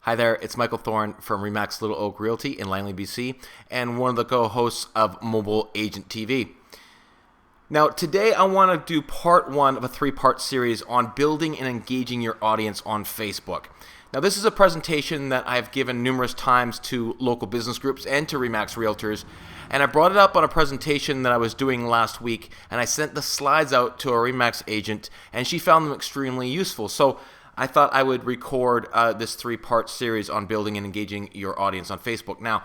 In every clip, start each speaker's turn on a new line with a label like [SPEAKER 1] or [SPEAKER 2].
[SPEAKER 1] Hi there, it's Michael Thorne from Remax Little Oak Realty in Langley, BC, and one of the co-hosts of Mobile Agent TV. Now, today I want to do part one of a three-part series on building and engaging your audience on Facebook. Now, this is a presentation that I've given numerous times to local business groups and to Remax Realtors, and I brought it up on a presentation that I was doing last week, and I sent the slides out to a Remax agent, and she found them extremely useful. So I thought I would record this three-part series on building and engaging your audience on Facebook. Now,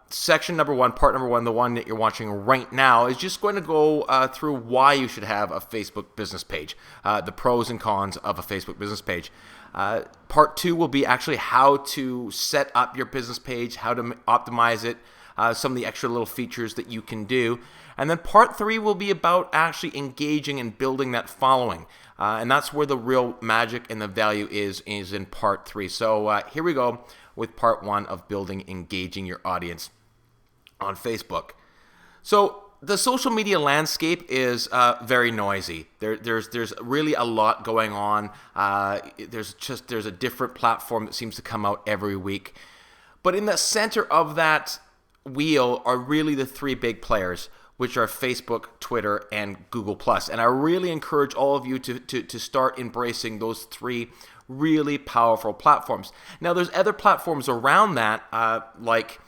[SPEAKER 1] section number one, part number one, the one that you're watching right now, is just going to go through why you should have a Facebook business page, the pros and cons of a Facebook business page. Part two will be actually how to set up your business page, how to optimize it, some of the extra little features that you can do. And then part three will be about actually engaging and building that following. And that's where the real magic and the value is in part three. So here we go with part one of building, engaging your audience on Facebook. So the social media landscape is very noisy. There's really a lot going on. There's a different platform that seems to come out every week. But in the center of that wheel are really the three big players, which are Facebook, Twitter, and Google+. And I really encourage all of you to start embracing those three really powerful platforms. Now, there's other platforms around that, like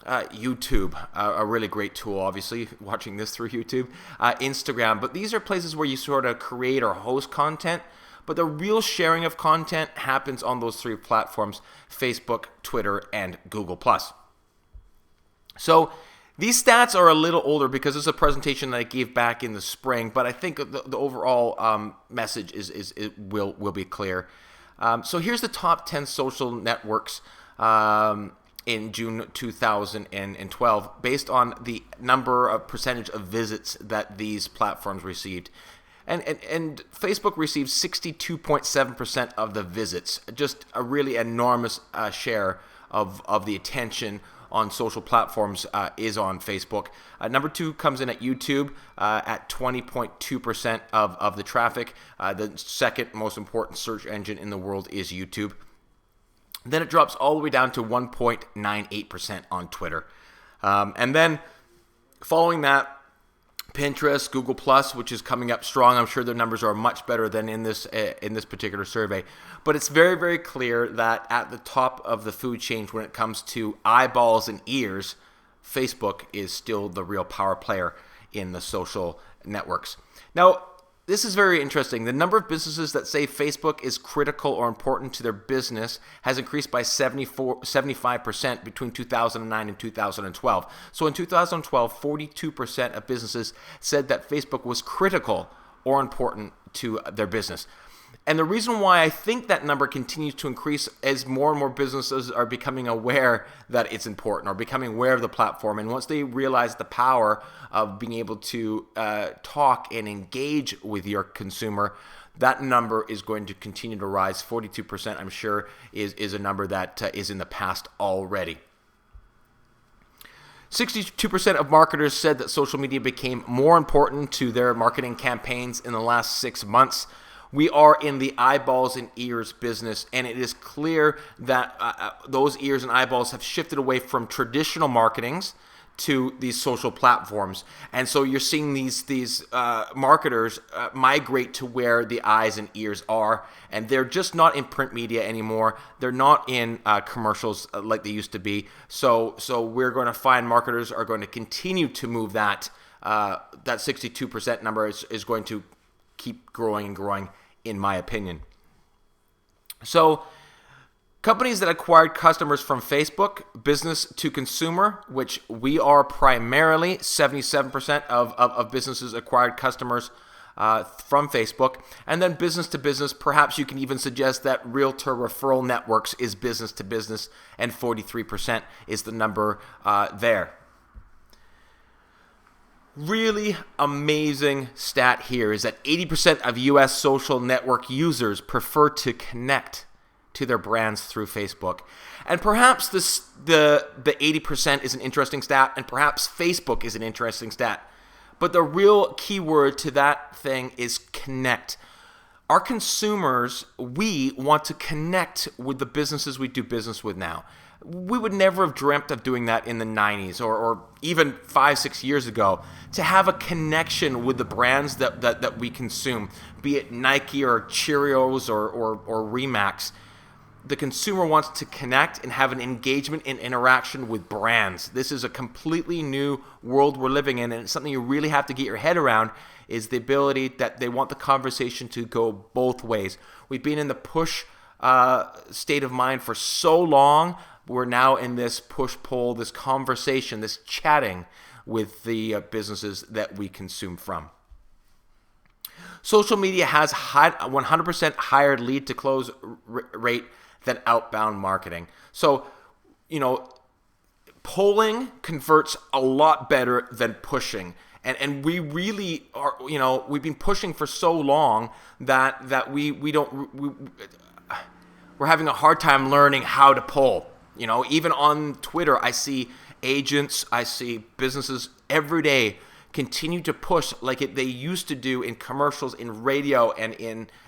[SPEAKER 1] YouTube, a really great tool, obviously, watching this through YouTube, Instagram. But these are places where you sort of create or host content. But the real sharing of content happens on those three platforms, Facebook, Twitter, and Google+. So these stats are a little older because it's a presentation that I gave back in the spring, but I think the overall message will be clear. So here's the top 10 social networks in June 2012 based on the number of percentage of visits that these platforms received. And Facebook received 62.7% of the visits, just a really enormous share of the attention on social platforms is on Facebook. Number two comes in at YouTube at 20.2% of the traffic. The second most important search engine in the world is YouTube. Then it drops all the way down to 1.98% on Twitter. And then following that, Pinterest, Google+, which is coming up strong. I'm sure their numbers are much better than in this particular survey. But it's very, very clear that at the top of the food chain when it comes to eyeballs and ears, Facebook is still the real power player in the social networks. Now, this is very interesting. The number of businesses that say Facebook is critical or important to their business has increased by 75% between 2009 and 2012. So in 2012, 42% of businesses said that Facebook was critical or important to their business. And the reason why I think that number continues to increase is more and more businesses are becoming aware that it's important or becoming aware of the platform. And once they realize the power of being able to talk and engage with your consumer, that number is going to continue to rise. 42%, I'm sure, is a number that is in the past already. 62% of marketers said that social media became more important to their marketing campaigns in the last 6 months. We are in the eyeballs and ears business, and it is clear that those ears and eyeballs have shifted away from traditional marketings to these social platforms. And so you're seeing these marketers migrate to where the eyes and ears are, and they're just not in print media anymore. They're not in commercials like they used to be. So we're going to find marketers are going to continue to move that 62% number is going to keep growing and growing, in my opinion. So companies that acquired customers from Facebook, business to consumer, which we are primarily, 77% of businesses acquired customers from Facebook. And then business to business, perhaps you can even suggest that realtor referral networks is business to business, and 43% is the number there. Really amazing stat here is that 80% of US social network users prefer to connect to their brands through Facebook. And perhaps the 80% is an interesting stat, and perhaps Facebook is an interesting stat. But the real key word to that thing is connect. Our consumers, we want to connect with the businesses we do business with now. We would never have dreamt of doing that in the 90s or even 5-6 years ago, to have a connection with the brands that we consume, be it Nike or Cheerios or Remax. The consumer wants to connect and have an engagement and interaction with brands. This is a completely new world we're living in, and it's something you really have to get your head around, is the ability that they want the conversation to go both ways. We've been in the push state of mind for so long. We're now in this push-pull, this conversation, this chatting with the businesses that we consume from. Social media has 100% higher lead to close rate than outbound marketing. So, polling converts a lot better than pushing. And we really are, we've been pushing for so long that we're having a hard time learning how to poll. Even on Twitter, I see agents, I see businesses every day continue to push like they used to do in commercials, in radio, and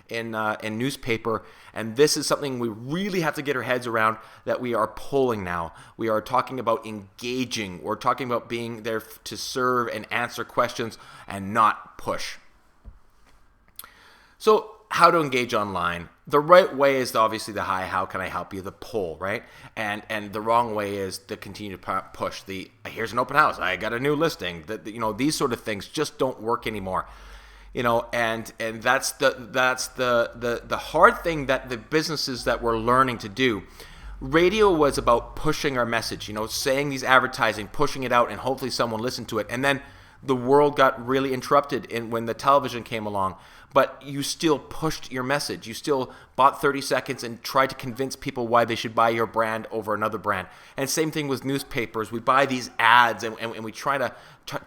[SPEAKER 1] in newspaper. And this is something we really have to get our heads around, that we are polling now. We are talking about engaging. We're talking about being there to serve and answer questions and not push. So how to engage online. The right way is obviously the hi, how can I help you, the poll, right? And the wrong way is the continue to push, the here's an open house, I got a new listing. These sort of things just don't work anymore. And that's the hard thing that the businesses that we're learning to do. Radio was about pushing our message, saying these advertising, pushing it out, and hopefully someone listened to it. And then the world got really interrupted when the television came along. But you still pushed your message. You still bought 30 seconds and tried to convince people why they should buy your brand over another brand. And same thing with newspapers. We buy these ads and we try to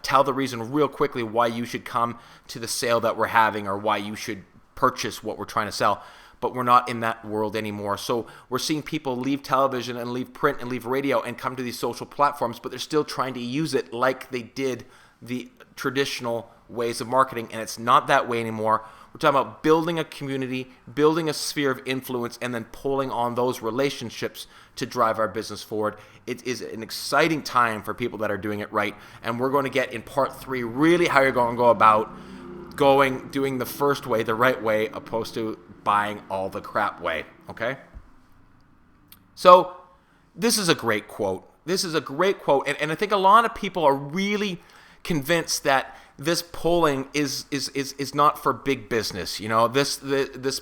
[SPEAKER 1] tell the reason real quickly why you should come to the sale that we're having or why you should purchase what we're trying to sell. But we're not in that world anymore. So we're seeing people leave television and leave print and leave radio and come to these social platforms, but they're still trying to use it like they did the traditional ways of marketing, and it's not that way anymore. We're talking about building a community, building a sphere of influence, and then pulling on those relationships to drive our business forward. It is an exciting time for people that are doing it right, and we're going to get in part 3 really how you're going to go about doing the first way, the right way, opposed to buying all the crap way, okay? So this is a great quote. And I think a lot of people are really convinced that this polling is not for big business. This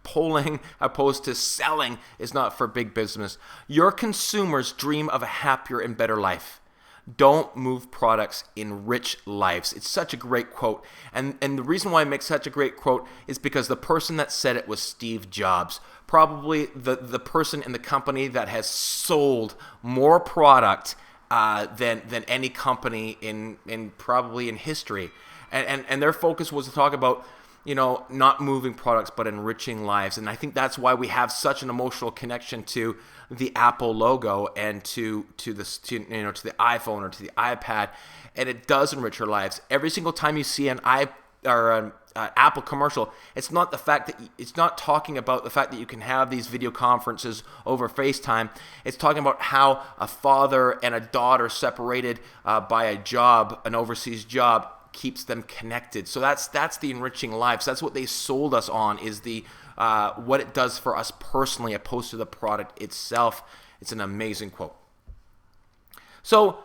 [SPEAKER 1] polling opposed to selling is not for big business. Your consumers dream of a happier and better life. Don't move products, enrich lives. It's such a great quote. And the reason why I make such a great quote is because the person that said it was Steve Jobs. Probably the person in the company that has sold more product than any company in probably in history, and their focus was to talk about not moving products but enriching lives. And I think that's why we have such an emotional connection to the Apple logo and to the iPhone or to the iPad, and it does enrich our lives. Every single time you see an Apple commercial, it's not talking about the fact that you can have these video conferences over FaceTime. It's talking about how a father and a daughter separated by a job, an overseas job, keeps them connected. So that's the enriching lives. That's what they sold us on, is the what it does for us personally, opposed to the product itself. It's an amazing quote. So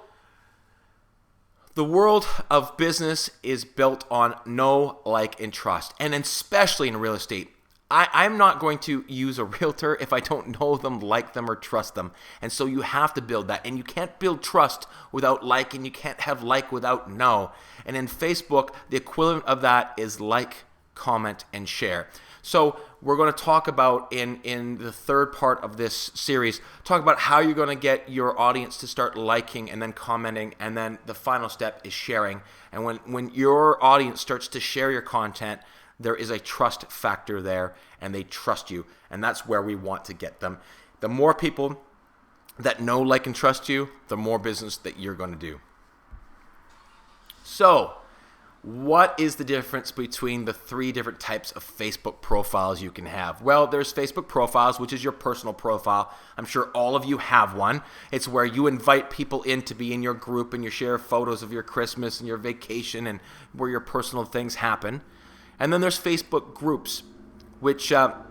[SPEAKER 1] the world of business is built on know, like, and trust, and especially in real estate. I'm not going to use a realtor if I don't know them, like them, or trust them. And so you have to build that. And you can't build trust without like, and you can't have like without know. And in Facebook, the equivalent of that is like, comment, and share. So we're going to talk about in the third part of this series, talk about how you're going to get your audience to start liking and then commenting, and then the final step is sharing. And when your audience starts to share your content, there is a trust factor there, and they trust you, and that's where we want to get them. The more people that know, like, and trust you, the more business that you're going to do. So What is the difference between the three different types of Facebook profiles you can have? Well, there's Facebook profiles, which is your personal profile. I'm sure all of you have one. It's where you invite people in to be in your group and you share photos of your Christmas and your vacation and where your personal things happen. And then there's Facebook groups, which are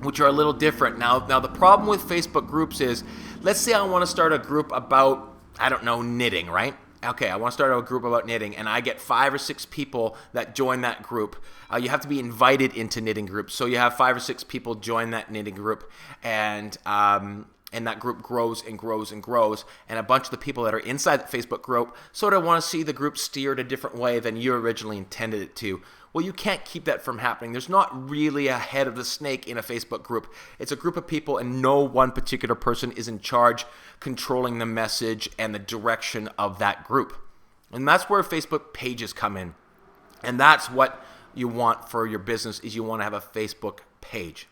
[SPEAKER 1] a little different. Now the problem with Facebook groups is, let's say I want to start a group about, I don't know, knitting, right? Okay, I want to start a group about knitting, and I get 5 or 6 people that join that group. You have to be invited into knitting groups, so you have 5 or 6 people join that knitting group, and that group grows and grows and grows, and a bunch of the people that are inside the Facebook group sort of want to see the group steered a different way than you originally intended it to. Well, you can't keep that from happening. There's not really a head of the snake in a Facebook group. It's a group of people, and no one particular person is in charge controlling the message and the direction of that group. And that's where Facebook pages come in. And that's what you want for your business, is you want to have a Facebook page.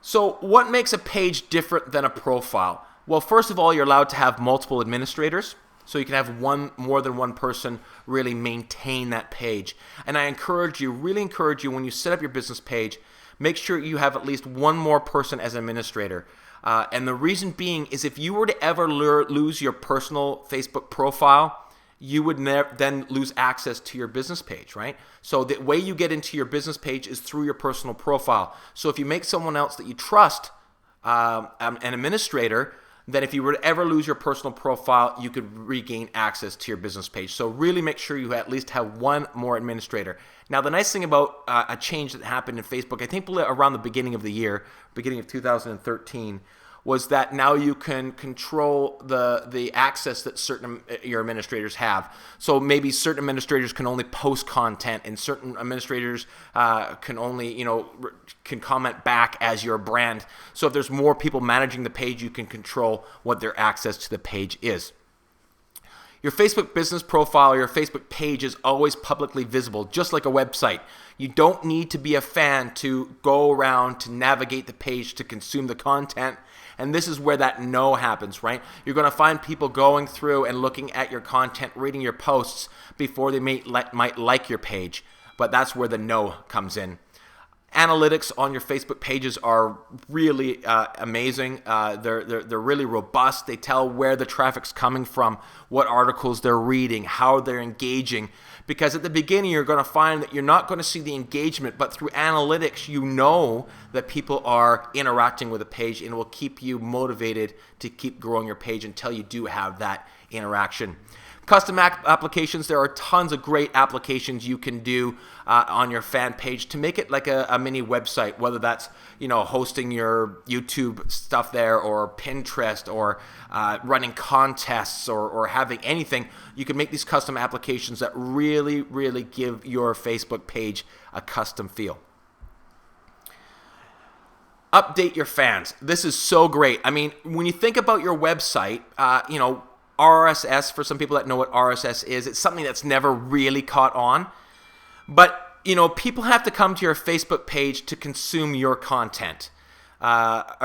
[SPEAKER 1] So what makes a page different than a profile? Well, first of all, you're allowed to have multiple administrators. So you can have more than one person really maintain that page. And I really encourage you, when you set up your business page, make sure you have at least one more person as administrator. And the reason being is, if you were to ever lose your personal Facebook profile, you would then lose access to your business page, right? So the way you get into your business page is through your personal profile. So if you make someone else that you trust an administrator, then if you were to ever lose your personal profile, you could regain access to your business page. So really make sure you at least have one more administrator. Now, the nice thing about a change that happened in Facebook, I think around the beginning of the year, beginning of 2013, was that now you can control the access that certain your administrators have. So maybe certain administrators can only post content, and certain administrators can only can comment back as your brand. So if there's more people managing the page, you can control what their access to the page is. Your Facebook business profile, your Facebook page, is always publicly visible, just like a website. You don't need to be a fan to go around to navigate the page to consume the content. And this is where that no happens, right? You're going to find people going through and looking at your content, reading your posts before they might like your page. But that's where the no comes in. Analytics on your Facebook pages are really amazing. They're really robust. They tell where the traffic's coming from, what articles they're reading, how they're engaging. Because at the beginning, you're going to find that you're not going to see the engagement, but through analytics, you know that people are interacting with a page, and it will keep you motivated to keep growing your page until you do have that interaction. Custom applications, there are tons of great applications you can do on your fan page to make it like a mini website, whether that's hosting your YouTube stuff there, or Pinterest, or running contests, or having anything. You can make these custom applications that really, really give your Facebook page a custom feel. Update your fans. This is so great. I mean, when you think about your website, RSS, for some people that know what RSS is, it's something that's never really caught on. But, people have to come to your Facebook page to consume your content. Your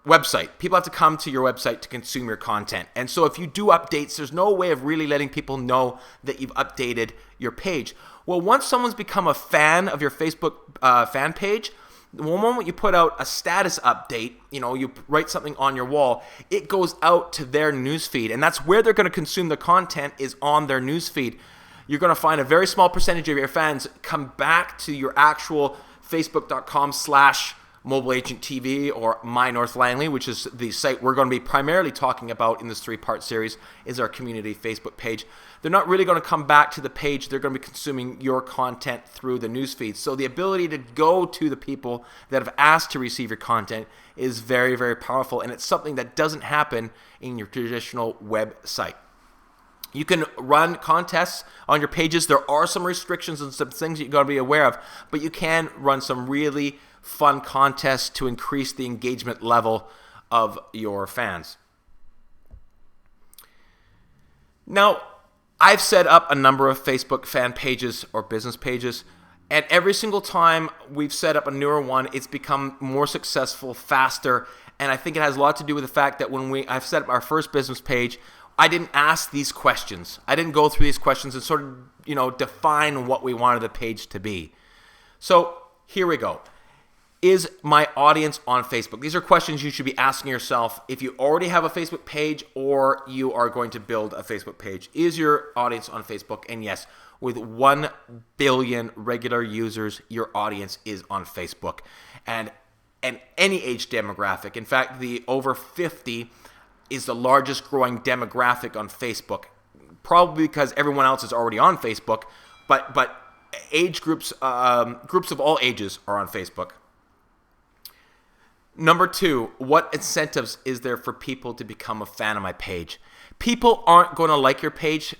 [SPEAKER 1] website. People have to come to your website to consume your content. And so if you do updates, there's no way of really letting people know that you've updated your page. Well, once someone's become a fan of your Facebook fan page, the moment you put out a status update, you write something on your wall, it goes out to their newsfeed. And that's where they're going to consume the content, is on their newsfeed. You're going to find a very small percentage of your fans come back to your actual facebook.com/mobileagenttv or My North Langley, which is the site we're going to be primarily talking about in this 3-part series, is our community Facebook page. They're not really going to come back to the page. They're going to be consuming your content through the newsfeed. So the ability to go to the people that have asked to receive your content is very, very powerful, and it's something that doesn't happen in your traditional website. You can run contests on your pages. There are some restrictions and some things that you've got to be aware of, but you can run some really fun contests to increase the engagement level of your fans. Now, I've set up a number of Facebook fan pages or business pages, and every single time we've set up a newer one, it's become more successful, faster, and I think it has a lot to do with the fact that when I've set up our first business page, I didn't ask these questions. I didn't go through these questions and sort of, define what we wanted the page to be. So here we go. Is my audience on Facebook? These are questions you should be asking yourself if you already have a Facebook page or you are going to build a Facebook page. Is your audience on Facebook? And yes, with 1 billion regular users, your audience is on Facebook. And any age demographic. In fact, the over 50 is the largest growing demographic on Facebook. Probably because everyone else is already on Facebook, but age groups of all ages are on Facebook. Number 2, what incentives is there for people to become a fan of my page? People aren't going to like your page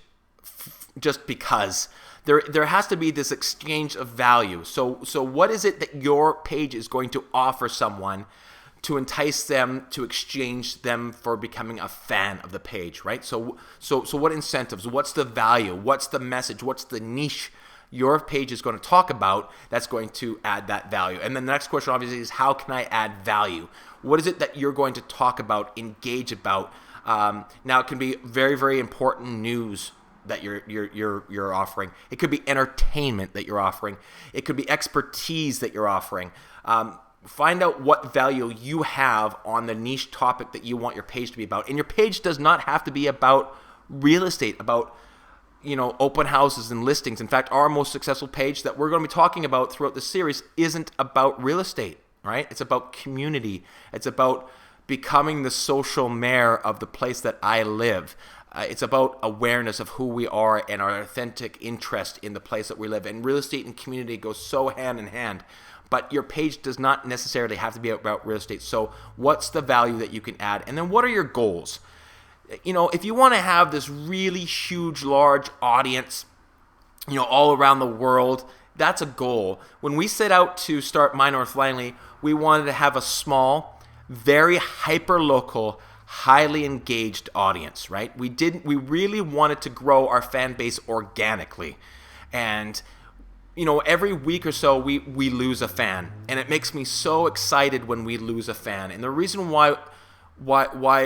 [SPEAKER 1] just because. There has to be this exchange of value. So what is it that your page is going to offer someone to entice them to exchange them for becoming a fan of the page, right? So what incentives? What's the value? What's the message? What's the niche your page is going to talk about that's going to add that value? And then the next question obviously is, how can I add value? What is it that you're going to talk about, engage about? Now it can be very, very important news that you're offering. It could be entertainment that you're offering. It could be expertise that you're offering. Find out what value you have on the niche topic that you want your page to be about. And your page does not have to be about real estate, about open houses and listings. In fact, our most successful page that we're going to be talking about throughout the series isn't about real estate, right? It's about community. It's about becoming the social mayor of the place that I live. It's about awareness of who we are and our authentic interest in the place that we live. And real estate and community go so hand in hand. But your page does not necessarily have to be about real estate. So what's the value that you can add? And then what are your goals? If you want to have this really huge, large audience, all around the world, that's a goal. When we set out to start My North Langley, we wanted to have a small, very hyper-local, highly engaged audience, right? We really wanted to grow our fan base organically. And every week or so we lose a fan, and it makes me so excited when we lose a fan. And the reason why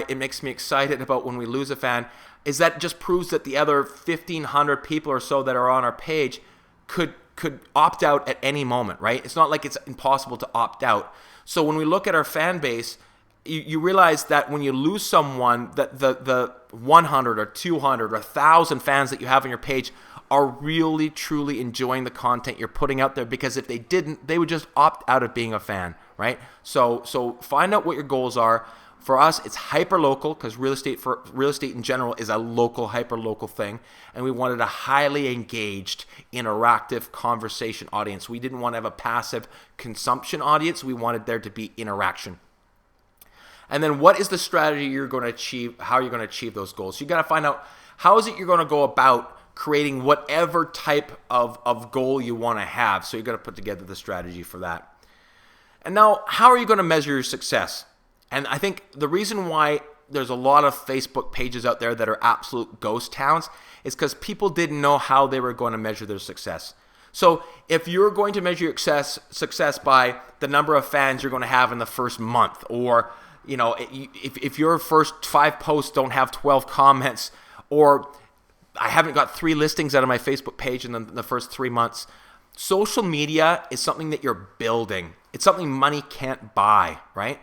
[SPEAKER 1] it makes me excited about when we lose a fan is that it just proves that the other 1,500 people or so that are on our page could opt out at any moment, right? It's not like it's impossible to opt out. So when we look at our fan base, you realize that when you lose someone, that the 100 or 200 or 1,000 fans that you have on your page are really, truly enjoying the content you're putting out there, because if they didn't, they would just opt out of being a fan, right? So find out what your goals are. For us, it's hyper-local, because real estate in general is a local, hyper-local thing, and we wanted a highly engaged, interactive conversation audience. We didn't want to have a passive consumption audience. We wanted there to be interaction. And then what is the strategy you're going to achieve, how you're going to achieve those goals? You got to find out how is it you're going to go about creating whatever type of goal you want to have. So you're going to put together the strategy for that. And now, how are you going to measure your success? And I think the reason why there's a lot of Facebook pages out there that are absolute ghost towns is because people didn't know how they were going to measure their success. So if you're going to measure your success by the number of fans you're going to have in the first month, or if your first 5 posts don't have 12 comments, or I haven't got 3 listings out of my Facebook page in the first 3 months, social media is something that you're building. It's something money can't buy, right?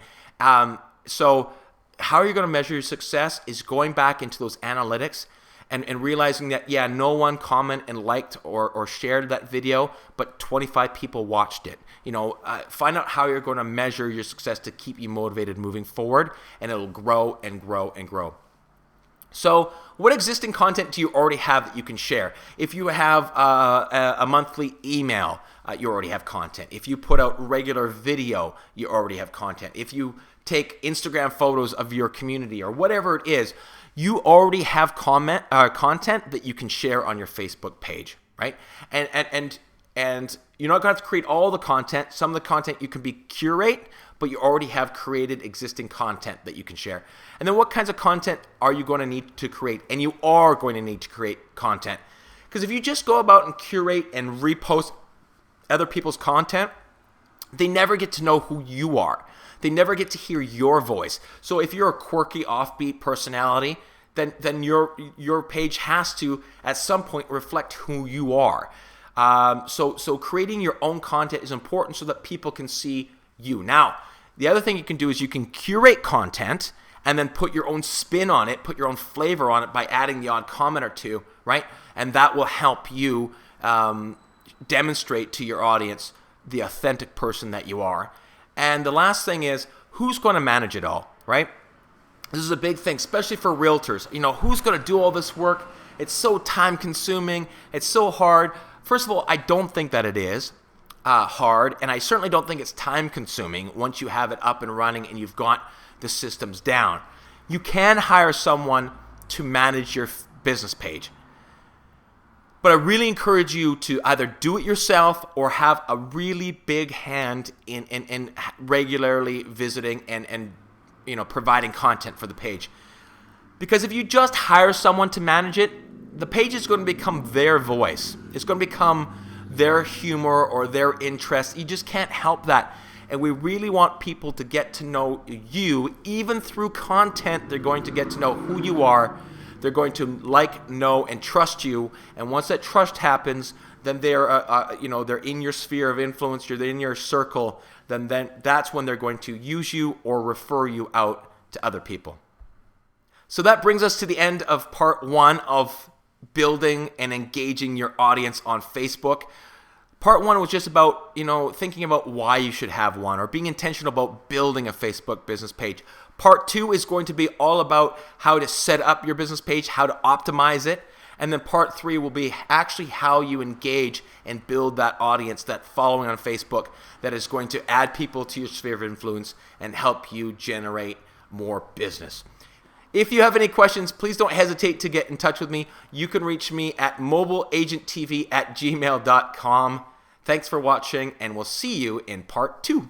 [SPEAKER 1] So how are you going to measure your success is going back into those analytics and realizing that, no one commented and liked or shared that video, but 25 people watched it. Find out how you're going to measure your success to keep you motivated moving forward, and it'll grow and grow and grow. So what existing content do you already have that you can share? If you have a monthly email, you already have content. If you put out regular video, you already have content. If you take Instagram photos of your community or whatever it is, you already have content that you can share on your Facebook page, right? And you're not going to have to create all the content. Some of the content you can curate, but you already have created existing content that you can share. And then what kinds of content are you going to need to create? And you are going to need to create content. Because if you just go about and curate and repost other people's content, they never get to know who you are. They never get to hear your voice. So if you're a quirky, offbeat personality, then your page has to at some point reflect who you are. So creating your own content is important so that people can see you. Now, the other thing you can do is you can curate content and then put your own spin on it, put your own flavor on it by adding the odd comment or two, right? And that will help you demonstrate to your audience the authentic person that you are. And the last thing is, who's going to manage it all, right? This is a big thing, especially for realtors. Who's going to do all this work? It's so time consuming. It's so hard. First of all, I don't think that it is hard, and I certainly don't think it's time consuming once you have it up and running and you've got the systems down. You can hire someone to manage your business page. But I really encourage you to either do it yourself or have a really big hand in regularly visiting and providing content for the page. Because if you just hire someone to manage it, the page is going to become their voice. It's going to become their humor or their interest. You just can't help that. And we really want people to get to know you. Even through content, they're going to get to know who you are. They're going to know, and trust you. And once that trust happens, then they're in your sphere of influence. You're in your circle. Then that's when they're going to use you or refer you out to other people. So that brings us to the end of part 1 of building and engaging your audience on Facebook. Part 1 was just about, thinking about why you should have one or being intentional about building a Facebook business page. Part 2 is going to be all about how to set up your business page, how to optimize it. And then part 3 will be actually how you engage and build that audience, that following on Facebook that is going to add people to your sphere of influence and help you generate more business. If you have any questions, please don't hesitate to get in touch with me. You can reach me at mobileagenttv@gmail.com. Thanks for watching, and we'll see you in part 2.